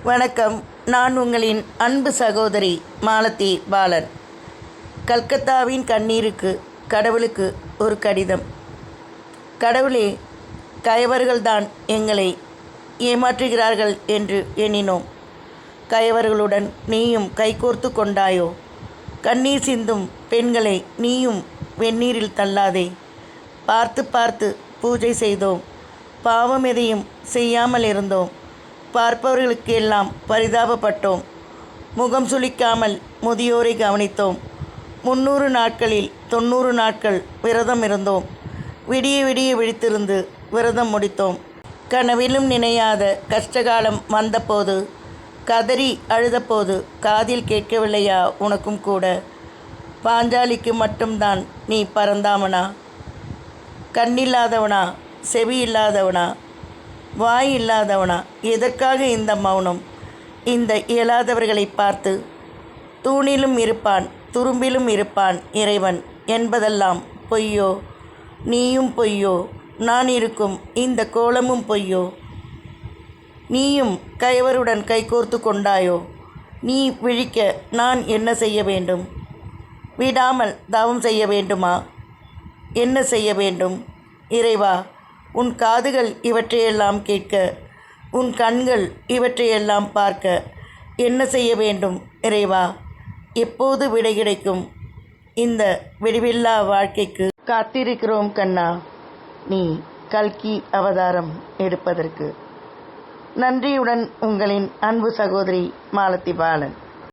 வணக்கம். நான் உங்களின் அன்பு சகோதரி மாலதி பாலன். கல்கத்தாவின் கண்ணீருக்கு கடவுளுக்கு ஒரு கடிதம். கடவுளே, கயவர்கள்தான் எங்களை ஏமாற்றுகிறார்கள் என்று எண்ணினோம். கயவர்களுடன் நீயும் கைகோர்த்து கொண்டாயோ? கண்ணீர் சிந்தும் பெண்களை நீயும் வெந்நீரில் தள்ளாதே. பார்த்து பார்த்து பூஜை செய்தோம். பாவம் எதையும் செய்யாமல் இருந்தோம். பார்ப்பவர்களுக்கு எல்லாம் பரிதாபப்பட்டோம். முகம் சுளிக்காமல் முதியோரை கவனித்தோம். 300 நாட்களில் 90 நாட்கள் விரதம் இருந்தோம். விடிய விடிய விழித்திருந்து விரதம் முடித்தோம். கனவிலும் நினையாத கஷ்டகாலம் வந்தபோது, கதறி அழுதபோது காதில் கேட்கவில்லையா உனக்கும் கூட? பாஞ்சாலிக்கு மட்டும்தான் நீ பரந்தாமனா? கண்ணில்லாதவனா? செவி இல்லாதவனா? வாய் இல்லாதவனா? எதற்காக இந்த மௌனம்? இந்த இயலாதவர்களை பார்த்து தூணிலும் இருப்பான் துரும்பிலும் இருப்பான் இறைவன் என்பதெல்லாம் பொய்யோ? நீயும் பொய்யோ? நான் இருக்கும் இந்த கோலமும் பொய்யோ? நீயும் கயவருடன் கைகோர்த்து கொண்டாயோ? நீ விழிக்க நான் என்ன செய்ய வேண்டும்? விடாமல் தவம் செய்ய வேண்டுமா? என்ன செய்ய வேண்டும்? இறைவா, உன் காதுகள் இவற்றையெல்லாம் கேட்க, உன் கண்கள் இவற்றையெல்லாம் பார்க்க என்ன செய்ய வேண்டும் இறைவா? எப்போது விடை கிடைக்கும் இந்த விடிவில்லா வாழ்க்கைக்கு? காத்திருக்கிறோம் கண்ணா, நீ கல்கி அவதாரம் எடுப்பதற்கு. நன்றியுடன் உங்களின் அன்பு சகோதரி மாலதி பாலன்.